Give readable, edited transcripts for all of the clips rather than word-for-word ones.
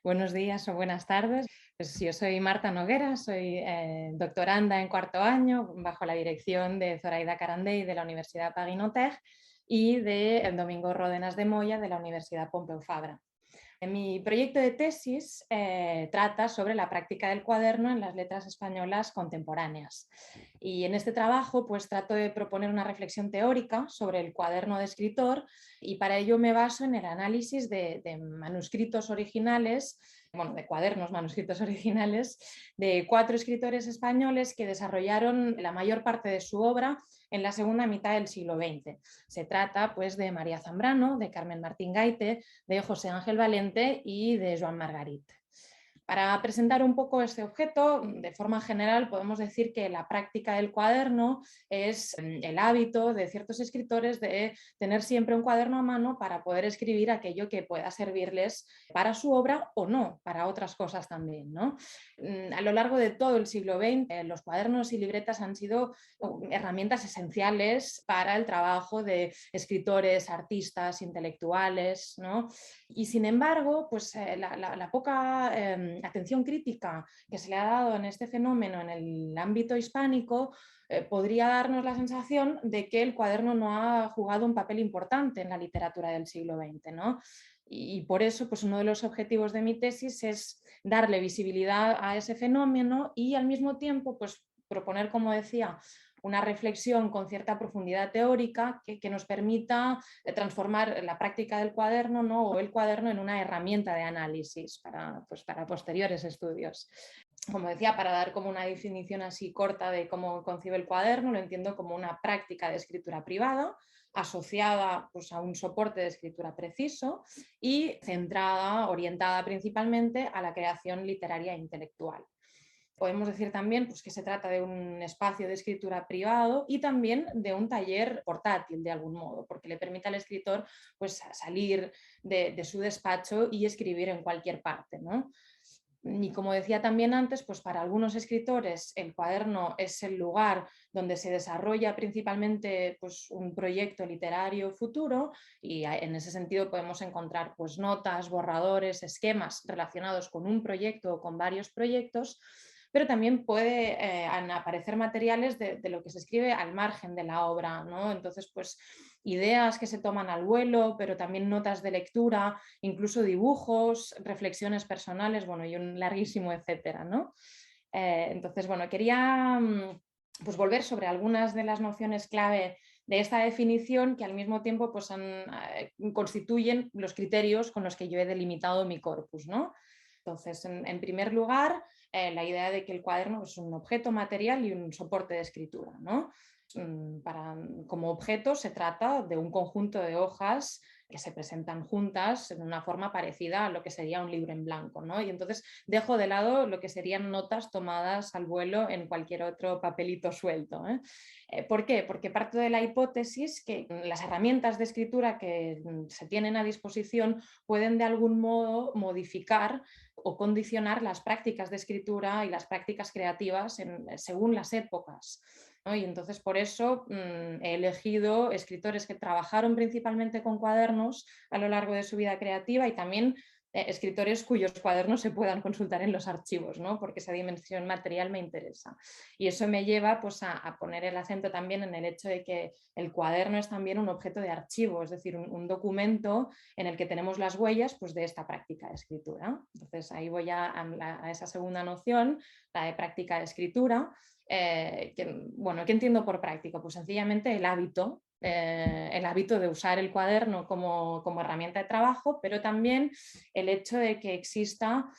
Buenos días o buenas tardes. Pues yo soy Marta Noguera, soy doctoranda en cuarto año bajo la dirección de Zoraida Carandey de la Universidad Paguinoteg y de Domingo Ródenas de Moya de la Universidad Pompeu Fabra. Mi proyecto de tesis trata sobre la práctica del cuaderno en las letras españolas contemporáneas. Y en este trabajo pues trato de proponer una reflexión teórica sobre el cuaderno de escritor y para ello me baso en el análisis de manuscritos originales, bueno, de cuadernos manuscritos originales de 4 escritores españoles que desarrollaron la mayor parte de su obra en la segunda mitad del siglo XX. Se trata pues de María Zambrano, de Carmen Martín Gaite, de José Ángel Valente y de Joan Margarit. Para presentar un poco este objeto, de forma general podemos decir que la práctica del cuaderno es el hábito de ciertos escritores de tener siempre un cuaderno a mano para poder escribir aquello que pueda servirles para su obra o no, para otras cosas también, ¿no? A lo largo de todo el siglo XX, los cuadernos y libretas han sido herramientas esenciales para el trabajo de escritores, artistas, intelectuales, ¿no? Y sin embargo, pues la poca atención crítica que se le ha dado en este fenómeno en el ámbito hispánico podría darnos la sensación de que el cuaderno no ha jugado un papel importante en la literatura del siglo XX, ¿no? Y por eso, pues uno de los objetivos de mi tesis es darle visibilidad a ese fenómeno y al mismo tiempo, pues proponer, como decía, una reflexión con cierta profundidad teórica que nos permita transformar la práctica del cuaderno, ¿no? O el cuaderno en una herramienta de análisis pues, para posteriores estudios. Como decía, para dar como una definición así corta de cómo concibe el cuaderno, lo entiendo como una práctica de escritura privada asociada pues, a un soporte de escritura preciso y centrada, orientada principalmente a la creación literaria e intelectual. Podemos decir también pues, que se trata de un espacio de escritura privado y también de un taller portátil de algún modo, porque le permite al escritor pues, salir de su despacho y escribir en cualquier parte, ¿no? Y como decía también antes, pues para algunos escritores el cuaderno es el lugar donde se desarrolla principalmente pues, un proyecto literario futuro y en ese sentido podemos encontrar pues, notas, borradores, esquemas relacionados con un proyecto o con varios proyectos, pero también puede aparecer materiales de lo que se escribe al margen de la obra, ¿no? Entonces, pues ideas que se toman al vuelo, pero también notas de lectura, incluso dibujos, reflexiones personales, bueno, y un larguísimo etcétera, ¿no? Entonces, bueno, quería pues volver sobre algunas de las nociones clave de esta definición que al mismo tiempo pues, constituyen los criterios con los que yo he delimitado mi corpus, ¿no? Entonces, en primer lugar, la idea de que el cuaderno es un objeto material y un soporte de escritura, ¿no? Como objeto se trata de un conjunto de hojas que se presentan juntas en una forma parecida a lo que sería un libro en blanco, ¿no? Y entonces dejo de lado lo que serían notas tomadas al vuelo en cualquier otro papelito suelto, ¿eh? ¿Por qué? Porque parto de la hipótesis que las herramientas de escritura que se tienen a disposición pueden de algún modo modificar o condicionar las prácticas de escritura y las prácticas creativas según las épocas, ¿no? Y entonces por eso he elegido escritores que trabajaron principalmente con cuadernos a lo largo de su vida creativa y también escritores cuyos cuadernos se puedan consultar en los archivos, ¿no? Porque esa dimensión material me interesa. Y eso me lleva pues, a poner el acento también en el hecho de que el cuaderno es también un objeto de archivo, es decir, un documento en el que tenemos las huellas pues, de esta práctica de escritura. Entonces ahí voy a esa segunda noción, la de práctica de escritura. Bueno, ¿qué entiendo por práctico? Pues sencillamente el hábito de usar el cuaderno como herramienta de trabajo, pero también el hecho de que exista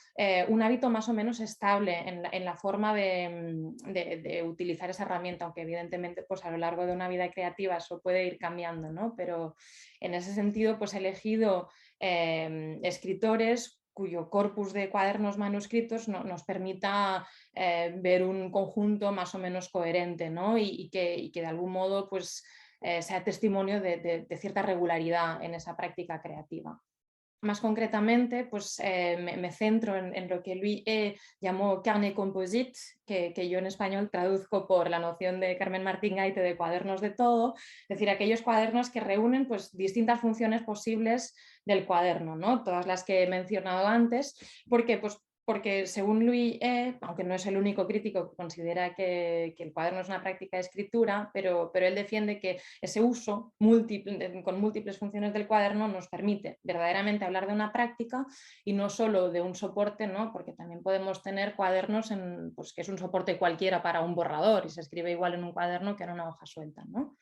un hábito más o menos estable en la forma de utilizar esa herramienta, aunque evidentemente pues, a lo largo de una vida creativa eso puede ir cambiando, ¿no? Pero en ese sentido pues, he elegido escritores cuyo corpus de cuadernos manuscritos nos permita ver un conjunto más o menos coherente, ¿no? y que de algún modo pues, sea testimonio de cierta regularidad en esa práctica creativa. Más concretamente, pues me centro en lo que Louis E. llamó carnet composite, que yo en español traduzco por la noción de Carmen Martín Gaite de cuadernos de todo, es decir, aquellos cuadernos que reúnen pues, distintas funciones posibles del cuaderno, ¿no? Todas las que he mencionado antes, porque pues, porque según Louis E., aunque no es el único crítico que considera que el cuaderno es una práctica de escritura, pero él defiende que ese uso múltiple, con múltiples funciones del cuaderno nos permite verdaderamente hablar de una práctica y no solo de un soporte, ¿no? Porque también podemos tener cuadernos pues, que es un soporte cualquiera para un borrador y se escribe igual en un cuaderno que en una hoja suelta, ¿no?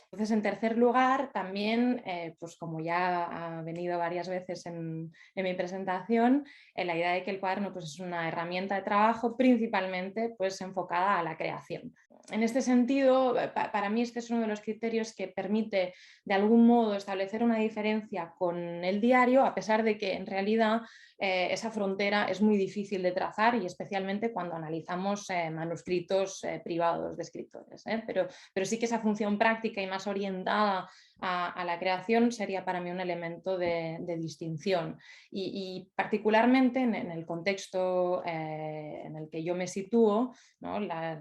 Entonces, en tercer lugar, también, pues como ya ha venido varias veces en mi presentación, la idea de que el cuaderno pues, es una herramienta de trabajo principalmente pues, enfocada a la creación. En este sentido, para mí este es uno de los criterios que permite de algún modo establecer una diferencia con el diario, a pesar de que en realidad esa frontera es muy difícil de trazar y especialmente cuando analizamos manuscritos privados de escritores. Pero sí que esa función práctica y más orientada a la creación sería para mí un elemento de distinción. Y particularmente en el contexto en el que yo me sitúo, ¿no? La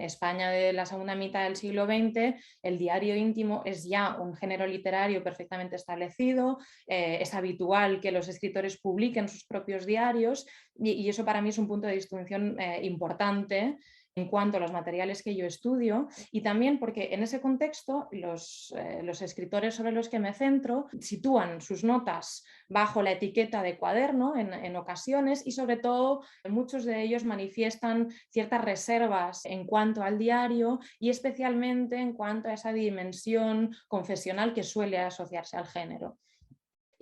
España de la segunda mitad del siglo XX, el diario íntimo es ya un género literario perfectamente establecido, es habitual que los escritores publiquen sus propios diarios y eso para mí es un punto de distinción importante en cuanto a los materiales que yo estudio y también porque en ese contexto los escritores sobre los que me centro sitúan sus notas bajo la etiqueta de cuaderno en ocasiones y sobre todo muchos de ellos manifiestan ciertas reservas en cuanto al diario y especialmente en cuanto a esa dimensión confesional que suele asociarse al género.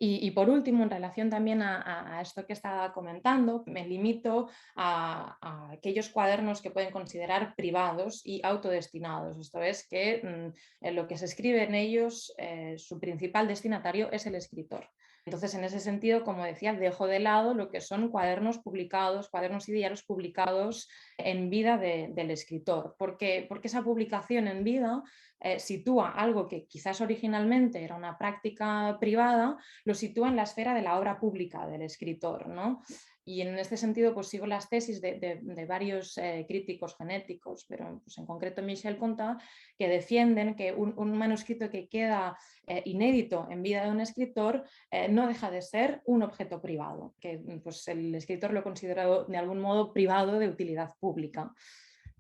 Y por último, en relación también a esto que estaba comentando, me limito a aquellos cuadernos que pueden considerar privados y autodestinados. Esto es que en lo que se escribe en ellos, su principal destinatario es el escritor. Entonces, en ese sentido, como decía, dejo de lado lo que son cuadernos publicados, cuadernos y diarios publicados en vida del escritor, porque esa publicación en vida sitúa algo que quizás originalmente era una práctica privada, lo sitúa en la esfera de la obra pública del escritor, ¿no? Y en este sentido pues sigo las tesis de varios críticos genéticos, pero pues, en concreto Michel Contat, que defienden que un manuscrito que queda inédito en vida de un escritor no deja de ser un objeto privado, que pues, el escritor lo ha considerado de algún modo privado de utilidad pública.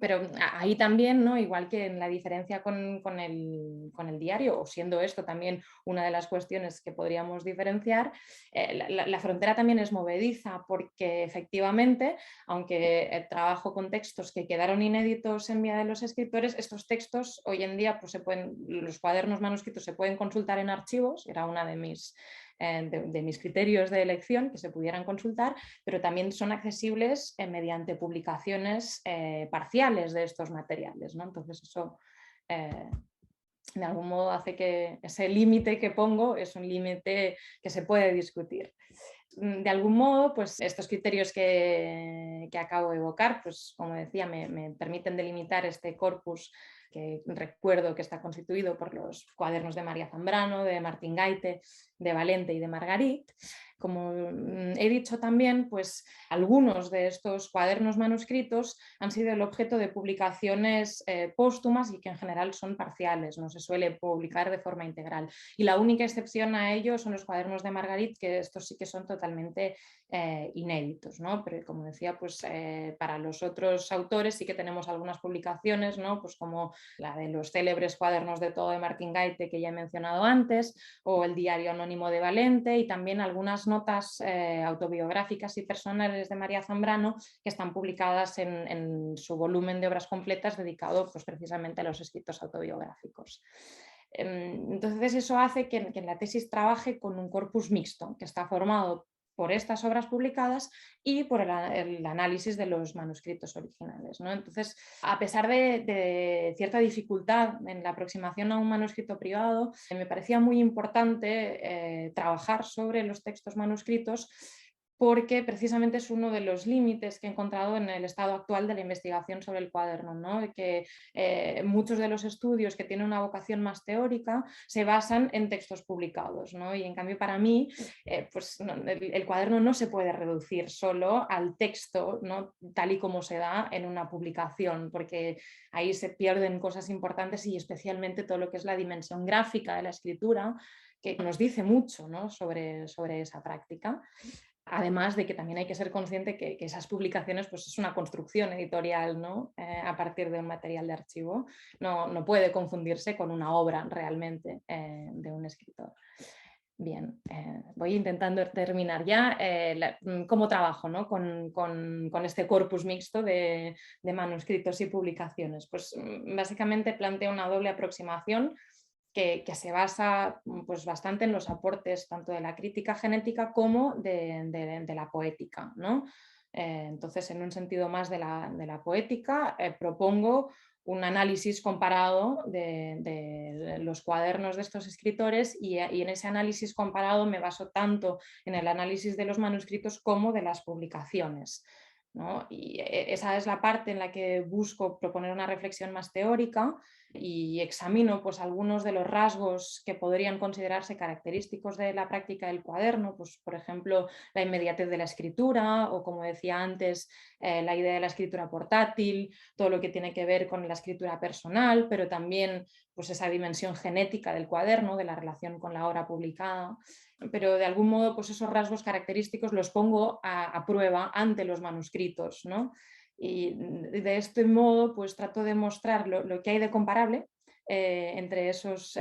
Pero ahí también, ¿no? Igual que en la diferencia con el diario, o siendo esto también una de las cuestiones que podríamos diferenciar, la frontera también es movediza porque efectivamente, aunque trabajo con textos que quedaron inéditos en vida de los escritores, estos textos hoy en día, pues los cuadernos manuscritos se pueden consultar en archivos, era una de mis criterios de elección que se pudieran consultar, pero también son accesibles mediante publicaciones parciales de estos materiales, ¿no? Entonces eso de algún modo hace que ese límite que pongo es un límite que se puede discutir. De algún modo, pues estos criterios que acabo de evocar, pues como decía, me permiten delimitar este corpus que recuerdo que está constituido por los cuadernos de María Zambrano, de Martín Gaite, de Valente y de Margarit. Como he dicho también, pues algunos de estos cuadernos manuscritos han sido el objeto de publicaciones póstumas y que en general son parciales, no se suele publicar de forma integral. Y la única excepción a ello son los cuadernos de Margarit, que estos sí que son totalmente inéditos, ¿no? Pero como decía, pues para los otros autores sí que tenemos algunas publicaciones, ¿no? Pues como la de los célebres cuadernos de todo de Martín Gaite que ya he mencionado antes, o el diario anónimo de Valente y también algunas notas autobiográficas y personales de María Zambrano que están publicadas en su volumen de obras completas dedicado pues, precisamente a los escritos autobiográficos. Entonces eso hace que en la tesis trabaje con un corpus mixto que está formado por estas obras publicadas y por el análisis de los manuscritos originales, ¿no? Entonces, a pesar de cierta dificultad en la aproximación a un manuscrito privado, me parecía muy importante trabajar sobre los textos manuscritos porque precisamente es uno de los límites que he encontrado en el estado actual de la investigación sobre el cuaderno, ¿no? Que muchos de los estudios que tienen una vocación más teórica se basan en textos publicados, ¿no? Y en cambio para mí pues, no, el cuaderno no se puede reducir solo al texto, ¿no? Tal y como se da en una publicación, porque ahí se pierden cosas importantes y especialmente todo lo que es la dimensión gráfica de la escritura, que nos dice mucho, ¿no? sobre esa práctica. Además de que también hay que ser consciente que esas publicaciones pues, es una construcción editorial, ¿no? A partir de un material de archivo. No puede confundirse con una obra realmente de un escritor. Bien, voy intentando terminar ya. ¿Cómo trabajo, ¿no? con este corpus mixto de manuscritos y publicaciones? Pues básicamente planteo una doble aproximación que se basa pues, bastante en los aportes tanto de la crítica genética como de la poética, ¿no? Entonces, en un sentido más de la poética, propongo un análisis comparado de los cuadernos de estos escritores y en ese análisis comparado me baso tanto en el análisis de los manuscritos como de las publicaciones, ¿no? Y esa es la parte en la que busco proponer una reflexión más teórica y examino pues, algunos de los rasgos que podrían considerarse característicos de la práctica del cuaderno, pues, por ejemplo, la inmediatez de la escritura o, como decía antes, la idea de la escritura portátil, todo lo que tiene que ver con la escritura personal, pero también pues, esa dimensión genética del cuaderno, de la relación con la obra publicada. Pero de algún modo pues, esos rasgos característicos los pongo a prueba ante los manuscritos, ¿no? Y de este modo pues trato de mostrar lo que hay de comparable entre esos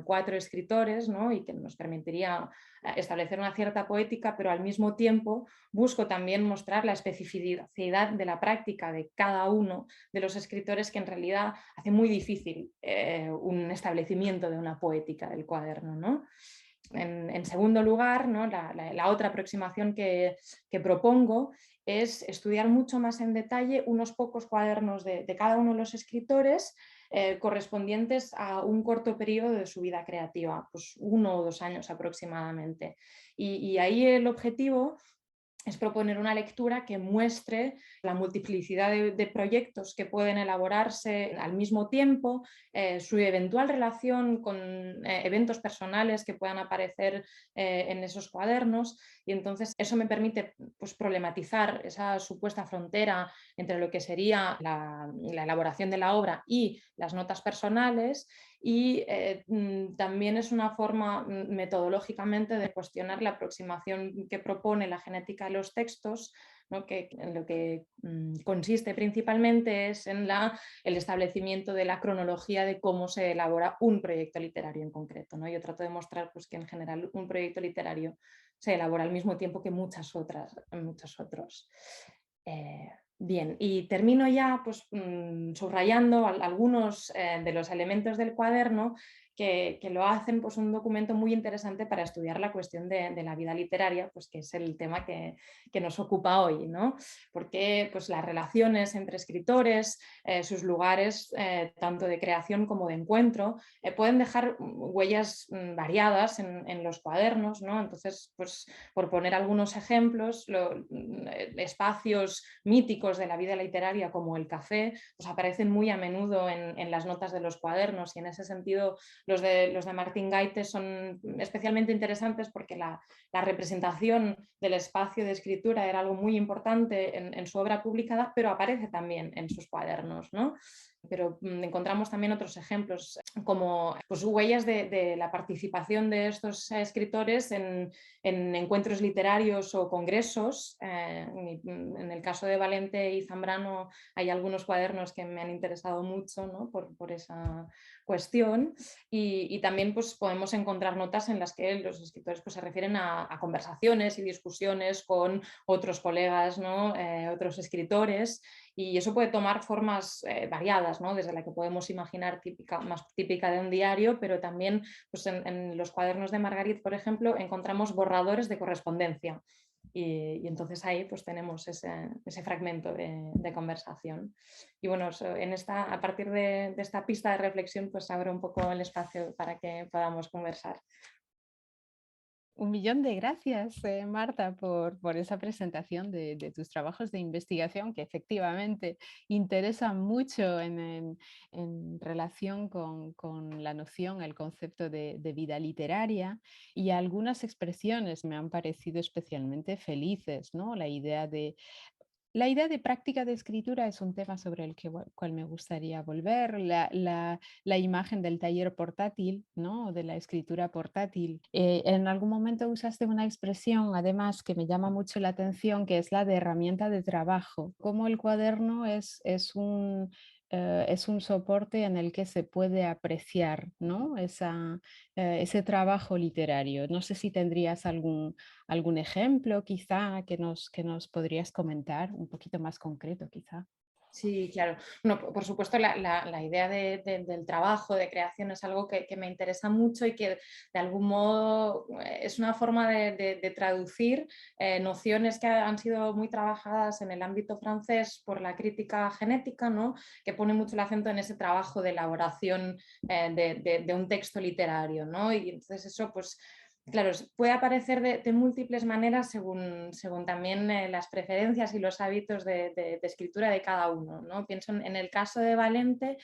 4 escritores, ¿no? Y que nos permitiría establecer una cierta poética, pero al mismo tiempo busco también mostrar la especificidad de la práctica de cada uno de los escritores que en realidad hace muy difícil un establecimiento de una poética del cuaderno, ¿no? En segundo lugar, ¿no? la otra aproximación que propongo es estudiar mucho más en detalle unos pocos cuadernos de cada uno de los escritores correspondientes a un corto periodo de su vida creativa, pues 1 o 2 años aproximadamente. Y ahí el objetivo es proponer una lectura que muestre la multiplicidad de proyectos que pueden elaborarse al mismo tiempo, su eventual relación con eventos personales que puedan aparecer en esos cuadernos, y entonces eso me permite pues, problematizar esa supuesta frontera entre lo que sería la elaboración de la obra y las notas personales, y también es una forma metodológicamente de cuestionar la aproximación que propone la genética de los textos, ¿no? Que en lo que consiste principalmente es en el establecimiento de la cronología de cómo se elabora un proyecto literario en concreto, ¿no? Yo trato de mostrar pues, que en general un proyecto literario se elabora al mismo tiempo que muchos otros. Bien, y termino ya pues, subrayando algunos de los elementos del cuaderno que lo hacen pues, un documento muy interesante para estudiar la cuestión de la vida literaria, pues, que es el tema que nos ocupa hoy, ¿no? Porque pues, las relaciones entre escritores, sus lugares tanto de creación como de encuentro, pueden dejar huellas variadas en los cuadernos, ¿no? Entonces, pues, por poner algunos ejemplos, espacios míticos de la vida literaria como el café, pues aparecen muy a menudo en las notas de los cuadernos, y en ese sentido los de Martín Gaites son especialmente interesantes porque la representación del espacio de escritura era algo muy importante en su obra publicada, pero aparece también en sus cuadernos, ¿no? Pero encontramos también otros ejemplos como pues, huellas de la participación de estos escritores en encuentros literarios o congresos. En el caso de Valente y Zambrano hay algunos cuadernos que me han interesado mucho, ¿no? por esa cuestión, y también pues, podemos encontrar notas en las que los escritores pues, se refieren a conversaciones y discusiones con otros colegas, ¿no? Otros escritores, y eso puede tomar formas variadas, ¿no? Desde la que podemos imaginar más típica de un diario, pero también pues, en los cuadernos de Margarit, por ejemplo, encontramos borradores de correspondencia. Y entonces ahí pues tenemos ese fragmento de conversación. Y bueno, a partir de esta pista de reflexión pues abro un poco el espacio para que podamos conversar. Un millón de gracias, Marta, por esa presentación de tus trabajos de investigación que efectivamente interesan mucho en relación con la noción, el concepto de vida literaria, y algunas expresiones me han parecido especialmente felices, ¿no? La idea de práctica de escritura es un tema sobre el cual me gustaría volver. La imagen del taller portátil, ¿no? De la escritura portátil. En algún momento usaste una expresión, además, que me llama mucho la atención, que es la de herramienta de trabajo. Cómo el cuaderno es un soporte en el que se puede apreciar, ¿no? Ese trabajo literario. No sé si tendrías algún ejemplo quizá que nos podrías comentar, un poquito más concreto quizá. Sí, claro. Bueno, por supuesto, la idea del trabajo, de creación, es algo que me interesa mucho y que de algún modo es una forma de traducir nociones que han sido muy trabajadas en el ámbito francés por la crítica genética, ¿no? Que pone mucho el acento en ese trabajo de elaboración de un texto literario, ¿no? Y entonces eso, pues claro, puede aparecer de múltiples maneras según también las preferencias y los hábitos de escritura de cada uno, ¿no? Pienso en el caso de Valente,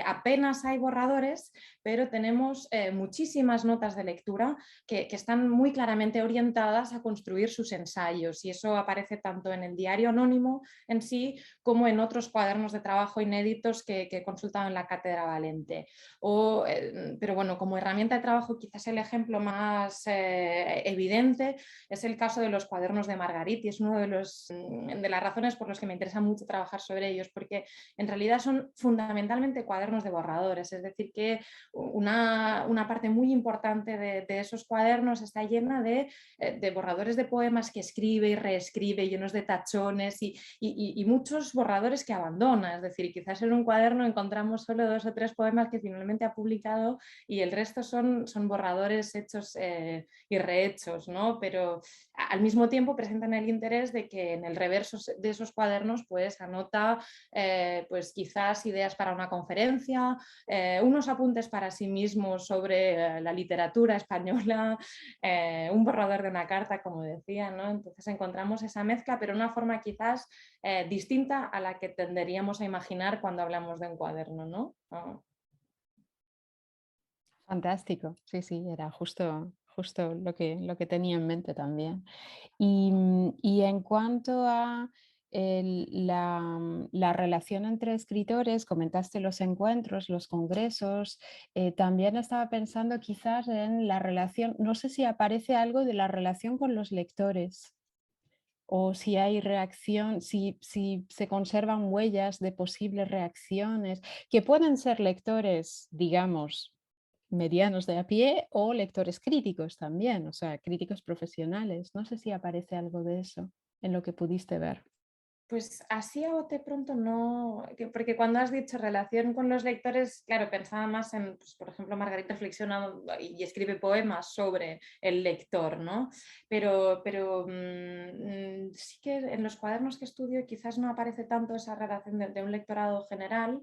apenas hay borradores, pero tenemos muchísimas notas de lectura que están muy claramente orientadas a construir sus ensayos, y eso aparece tanto en el diario anónimo en sí como en otros cuadernos de trabajo inéditos que he consultado en la Cátedra Valente. Pero bueno, como herramienta de trabajo, quizás el ejemplo más evidente es el caso de los cuadernos de Margariti. Es una de las razones por las que me interesa mucho trabajar sobre ellos, porque en realidad son fundamentalmente cuadernos de borradores, es decir, que una parte muy importante de esos cuadernos está llena de borradores de poemas que escribe y reescribe, llenos de tachones y muchos borradores que abandona. Es decir, quizás en un cuaderno encontramos solo 2 o 3 poemas que finalmente ha publicado y el resto son borradores hechos y rehechos, ¿no? Pero al mismo tiempo presentan el interés de que en el reverso de esos cuadernos pues anota pues quizás ideas para una conferencia, unos apuntes para sí mismo sobre la literatura española, un borrador de una carta, como decía, ¿no? Entonces encontramos esa mezcla, pero de una forma quizás distinta a la que tenderíamos a imaginar cuando hablamos de un cuaderno, ¿no? Oh. Fantástico, sí, sí, era justo lo que tenía en mente también. Y en cuanto a la relación entre escritores, comentaste los encuentros, los congresos, también estaba pensando quizás en la relación, no sé si aparece algo de la relación con los lectores o si hay reacción, si se conservan huellas de posibles reacciones, que pueden ser lectores, digamos, medianos de a pie o lectores críticos también, o sea, críticos profesionales. No sé si aparece algo de eso en lo que pudiste ver. Pues así a bote pronto no, porque cuando has dicho relación con los lectores, claro, pensaba más en, pues, por ejemplo, Margarita reflexiona y escribe poemas sobre el lector, ¿no? Pero sí que en los cuadernos que estudio quizás no aparece tanto esa relación de un lectorado general.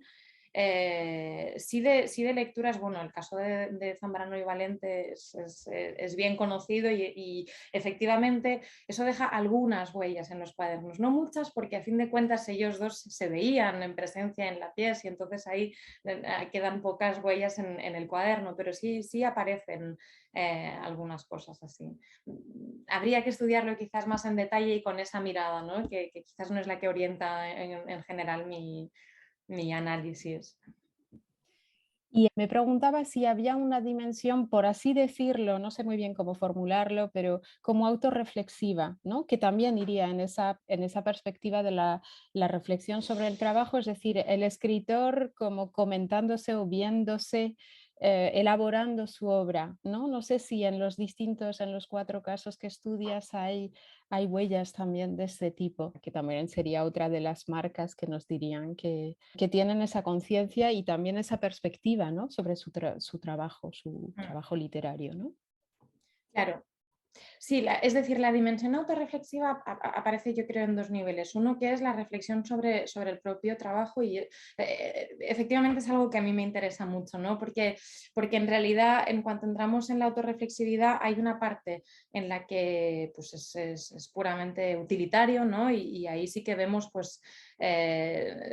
Sí de lecturas, bueno, el caso de Zambrano y Valente es bien conocido y efectivamente eso deja algunas huellas en los cuadernos, no muchas, porque a fin de cuentas ellos dos se veían en presencia en la pieza y entonces ahí quedan pocas huellas en el cuaderno, pero sí aparecen algunas cosas así. Habría que estudiarlo quizás más en detalle y con esa mirada, ¿no? Que quizás no es la que orienta en general mi análisis. Y me preguntaba si había una dimensión, por así decirlo, no sé muy bien cómo formularlo, pero como autorreflexiva, ¿no? Que también iría en esa perspectiva de la reflexión sobre el trabajo, es decir, el escritor como comentándose o viéndose, elaborando su obra, ¿no? No sé si en los 4 casos que estudias hay huellas también de este tipo, que también sería otra de las marcas que nos dirían que tienen esa conciencia y también esa perspectiva, ¿no? Sobre su trabajo, su Mm. trabajo literario, ¿no? Claro, Sí, es decir, la dimensión autorreflexiva aparece, yo creo, en dos niveles. Uno que es la reflexión sobre el propio trabajo y efectivamente es algo que a mí me interesa mucho, ¿no? Porque en realidad, en cuanto entramos en la autorreflexividad, hay una parte en la que pues, es puramente utilitario, ¿no? Y ahí sí que vemos, pues,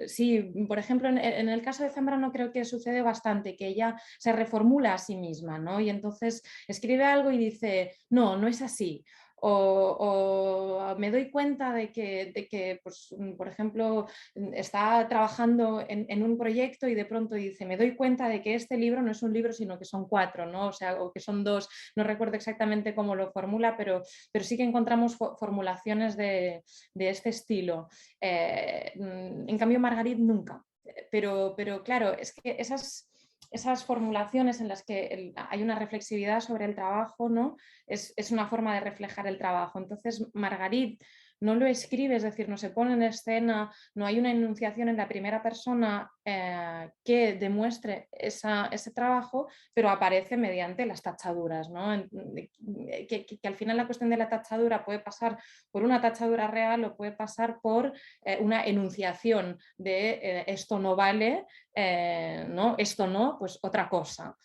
sí, por ejemplo, en el caso de Zambrano creo que sucede bastante, que ella se reformula a sí misma, ¿no? Y entonces escribe algo y dice, no, no es así. O me doy cuenta de que pues, por ejemplo, está trabajando en un proyecto y de pronto dice, me doy cuenta de que este libro no es un libro, sino que son cuatro, ¿no? O sea, o que son dos, no recuerdo exactamente cómo lo formula, pero sí que encontramos formulaciones de este estilo. En cambio, Margarit nunca. Pero claro, es que esas formulaciones en las que hay una reflexividad sobre el trabajo, ¿no? Es una forma de reflejar el trabajo. Entonces, Margarit no lo escribe, es decir, no se pone en escena, no hay una enunciación en la primera persona que demuestre ese trabajo, pero aparece mediante las tachaduras, ¿no? Que al final la cuestión de la tachadura puede pasar por una tachadura real o puede pasar por una enunciación de esto no vale, ¿no? Esto no, pues otra cosa.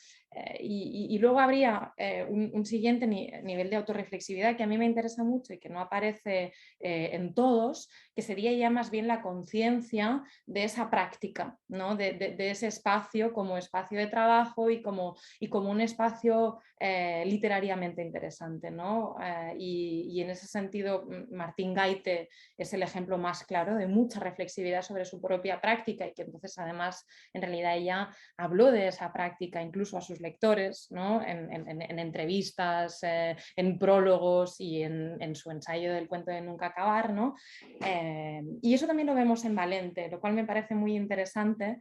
Y luego habría un siguiente nivel de autorreflexividad que a mí me interesa mucho y que no aparece en todos, que sería ya más bien la conciencia de esa práctica, ¿no? De ese espacio como espacio de trabajo y como un espacio literariamente interesante, ¿no? Y en ese sentido, Martín Gaite es el ejemplo más claro de mucha reflexividad sobre su propia práctica y que entonces además en realidad ella habló de esa práctica incluso a sus lectores, ¿no? En entrevistas, en prólogos y en su ensayo del cuento de nunca acabar, ¿no? Y eso también lo vemos en Valente, lo cual me parece muy interesante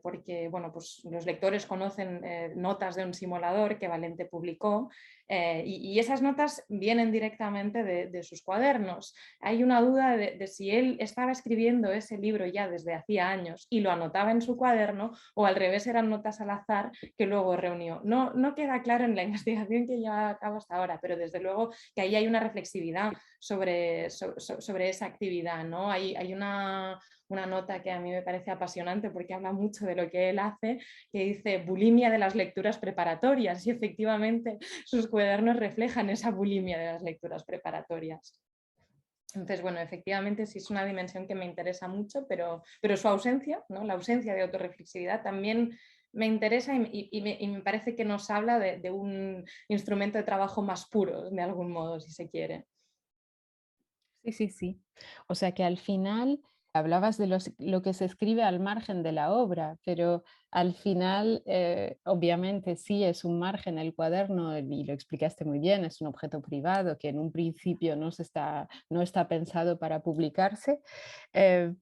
porque bueno, pues los lectores conocen notas de un simulador que Valente publicó y esas notas vienen directamente de sus cuadernos. Hay una duda de si él estaba escribiendo ese libro ya desde hacía años y lo anotaba en su cuaderno o al revés eran notas al azar que luego reunió. No queda claro en la investigación que lleva a cabo hasta ahora, pero desde luego que ahí hay una reflexividad sobre esa actividad, ¿no? Hay una nota que a mí me parece apasionante porque habla mucho de lo que él hace, que dice bulimia de las lecturas preparatorias y efectivamente sus cuadernos reflejan esa bulimia de las lecturas preparatorias. Entonces, bueno, efectivamente sí es una dimensión que me interesa mucho, pero su ausencia, ¿no? La ausencia de autorreflexividad también me interesa y me parece que nos habla de un instrumento de trabajo más puro, de algún modo, si se quiere. Sí, sí, sí. O sea que al final hablabas de lo que se escribe al margen de la obra, pero al final, obviamente, sí es un margen el cuaderno y lo explicaste muy bien, es un objeto privado que en un principio no está pensado para publicarse,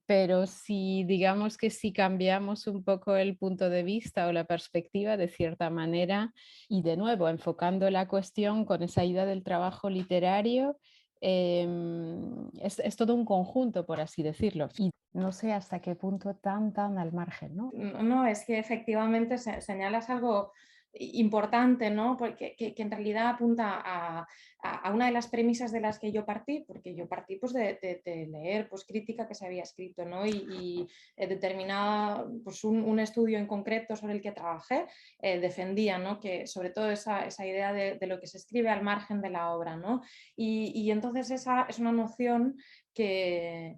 pero si digamos que si cambiamos un poco el punto de vista o la perspectiva de cierta manera y de nuevo enfocando la cuestión con esa idea del trabajo literario, es todo un conjunto, por así decirlo. Y no sé hasta qué punto tan al margen, ¿no? No, es que efectivamente señalas algo importante, ¿no? Porque que en realidad apunta a una de las premisas de las que yo partí, porque yo partí pues, de leer pues, crítica que se había escrito, ¿no? Y determinada, pues, un estudio en concreto sobre el que trabajé defendía, ¿no? Que sobre todo esa idea de lo que se escribe al margen de la obra, ¿no? Y entonces esa es una noción que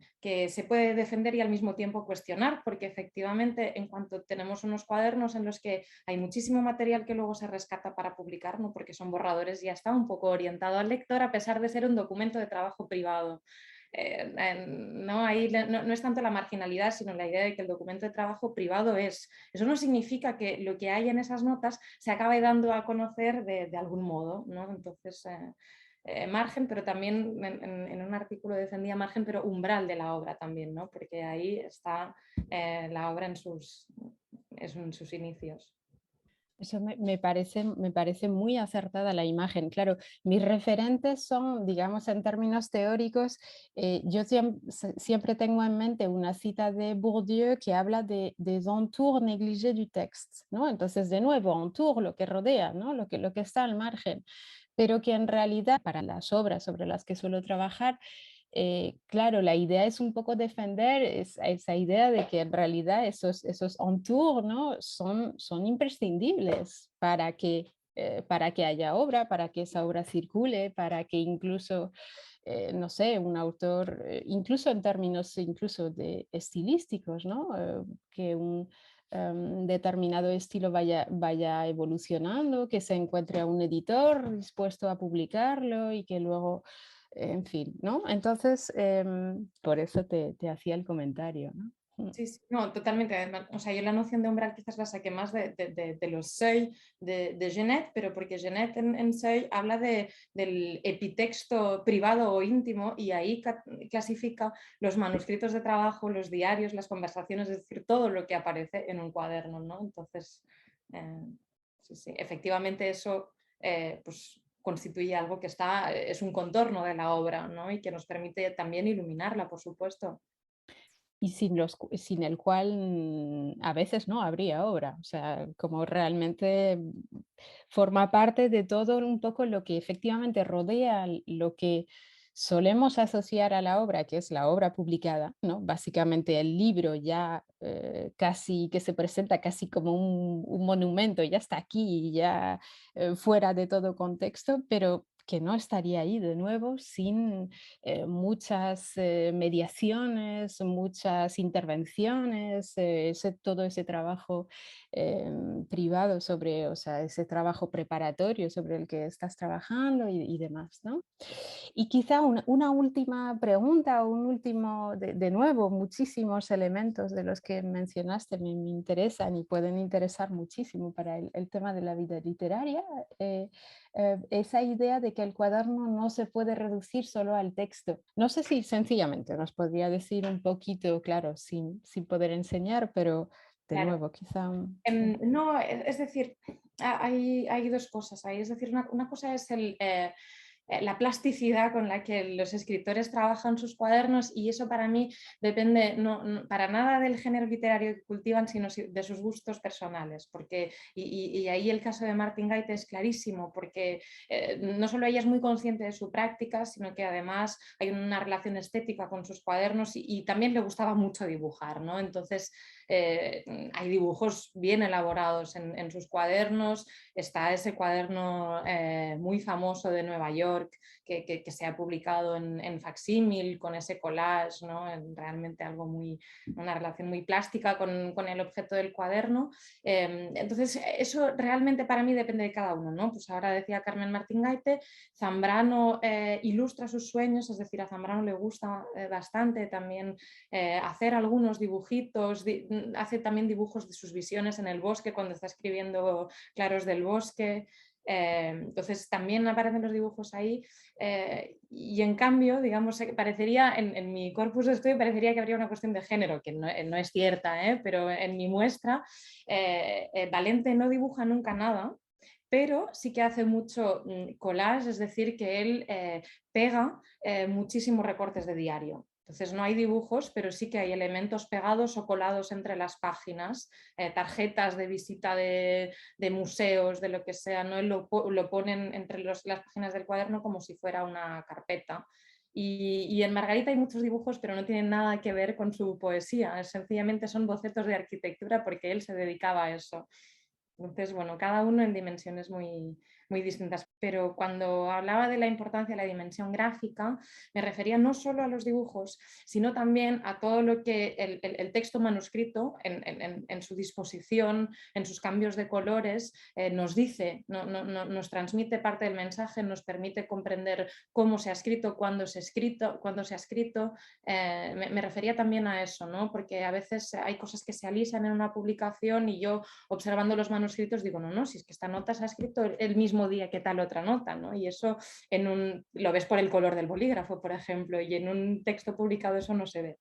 se puede defender y al mismo tiempo cuestionar, porque efectivamente en cuanto tenemos unos cuadernos en los que hay muchísimo material que luego se rescata para publicar, ¿no? Porque son borradores, ya está un poco orientado al lector a pesar de ser un documento de trabajo privado. No, ahí no es tanto la marginalidad, sino la idea de que el documento de trabajo privado es. Eso no significa que lo que hay en esas notas se acabe dando a conocer de algún modo, ¿no? Entonces, margen, pero también en un artículo defendía margen, pero umbral de la obra también, ¿no? Porque ahí está la obra en sus inicios. Eso me parece muy acertada la imagen. Claro, mis referentes son, digamos, en términos teóricos, yo siempre tengo en mente una cita de Bourdieu que habla de des entours négligés du texte, ¿no? Entonces, de nuevo, entour, lo que rodea, ¿no? Lo que está al margen. pero que en realidad para las obras sobre las que suelo trabajar, claro, la idea es un poco defender esa idea de que en realidad esos entours, ¿no? son imprescindibles para que haya obra, para que esa obra circule, para que incluso, no sé, un autor, incluso en términos incluso de estilísticos, ¿no? Que un determinado estilo vaya evolucionando, que se encuentre a un editor dispuesto a publicarlo y que luego, en fin, ¿no? Entonces, por eso te hacía el comentario, ¿no? Sí, sí, no, totalmente. Además, o sea, yo la noción de umbral quizás la saqué más de los Seuil de Genet, pero porque Genet en Seuil habla del epitexto privado o íntimo y ahí clasifica los manuscritos de trabajo, los diarios, las conversaciones, es decir, todo lo que aparece en un cuaderno, ¿no? Entonces, eh, sí, sí, efectivamente eso pues, constituye algo que está, es un contorno de la obra, ¿no? Y que nos permite también iluminarla, por supuesto. Y sin el cual a veces no habría obra, o sea, como realmente forma parte de todo un poco lo que efectivamente rodea lo que solemos asociar a la obra, que es la obra publicada, ¿no? Básicamente el libro ya casi que se presenta casi como un monumento, ya está aquí, ya fuera de todo contexto, pero que no estaría ahí de nuevo sin muchas mediaciones, muchas intervenciones, todo ese trabajo privado sobre, o sea, ese trabajo preparatorio sobre el que estás trabajando y demás, ¿no? Y quizá una última pregunta o un último, de nuevo, muchísimos elementos de los que mencionaste me interesan y pueden interesar muchísimo para el tema de la vida literaria. Esa idea de que el cuaderno no se puede reducir solo al texto. No sé si sencillamente nos podría decir un poquito, claro, sin poder enseñar, pero de Claro. nuevo, quizá... No, es decir, hay dos cosas ahí. Es decir, una cosa es la plasticidad con la que los escritores trabajan sus cuadernos y eso para mí depende para nada del género literario que cultivan, sino de sus gustos personales. Porque, y ahí el caso de Martin Gaite es clarísimo, porque no solo ella es muy consciente de su práctica, sino que además hay una relación estética con sus cuadernos y también le gustaba mucho dibujar, ¿no? Entonces, hay dibujos bien elaborados en sus cuadernos. Está ese cuaderno muy famoso de Nueva York que se ha publicado en facsímil con ese collage, ¿no? Realmente algo una relación muy plástica con el objeto del cuaderno. Entonces, eso realmente para mí depende de cada uno, ¿no? Pues ahora decía Carmen Martín Gaite, Zambrano ilustra sus sueños, es decir, a Zambrano le gusta bastante también hacer algunos dibujitos, hace también dibujos de sus visiones en el bosque cuando está escribiendo Claros del Bosque. Entonces también aparecen los dibujos ahí y en cambio, digamos, parecería en mi corpus de estudio parecería que habría una cuestión de género, que no es cierta, pero en mi muestra Valente no dibuja nunca nada, pero sí que hace mucho collage, es decir, que él pega muchísimos recortes de diario. Entonces no hay dibujos, pero sí que hay elementos pegados o colados entre las páginas, tarjetas de visita de museos, de lo que sea, ¿no? Lo ponen entre las páginas del cuaderno como si fuera una carpeta. Y en Margarita hay muchos dibujos, pero no tienen nada que ver con su poesía, sencillamente son bocetos de arquitectura porque él se dedicaba a eso. Entonces, bueno, cada uno en dimensiones muy distintas. Pero cuando hablaba de la importancia de la dimensión gráfica, me refería no solo a los dibujos, sino también a todo lo que el texto manuscrito, en su disposición, en sus cambios de colores, nos dice, nos transmite parte del mensaje, nos permite comprender cómo se ha escrito, cuándo se ha escrito. Me refería también a eso, ¿no? Porque a veces hay cosas que se alisan en una publicación y yo observando los manuscritos digo, no, si es que esta nota se ha escrito el mismo día que tal otra nota, ¿no? Y eso lo ves por el color del bolígrafo, por ejemplo, y en un texto publicado eso no se ve.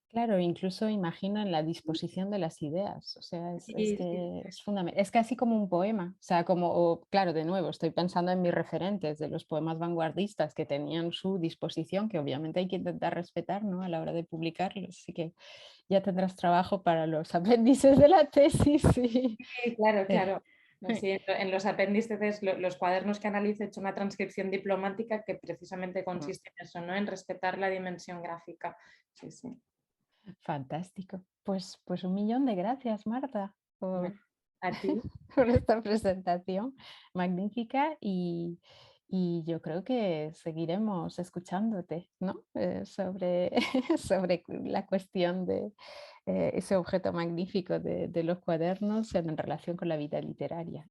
Claro, incluso imagino en la disposición de las ideas, o sea, es Sí, sí, que es fundamental, es casi como un poema, o sea, claro, de nuevo, estoy pensando en mis referentes de los poemas vanguardistas que tenían su disposición, que obviamente hay que intentar respetar, ¿no? A la hora de publicarlos, así que ya tendrás trabajo para los apéndices de la tesis, sí. sí, claro, claro. Sí, en los apéndices, los cuadernos que analizo, he hecho una transcripción diplomática que precisamente Mm, consiste en eso, ¿no? En respetar la dimensión gráfica. Sí, sí. fantástico. Pues un millón de gracias, Marta, A ti. por esta presentación magnífica y yo creo que seguiremos escuchándote, ¿no? Sobre, sobre la cuestión de ese objeto magnífico de los cuadernos en relación con la vida literaria.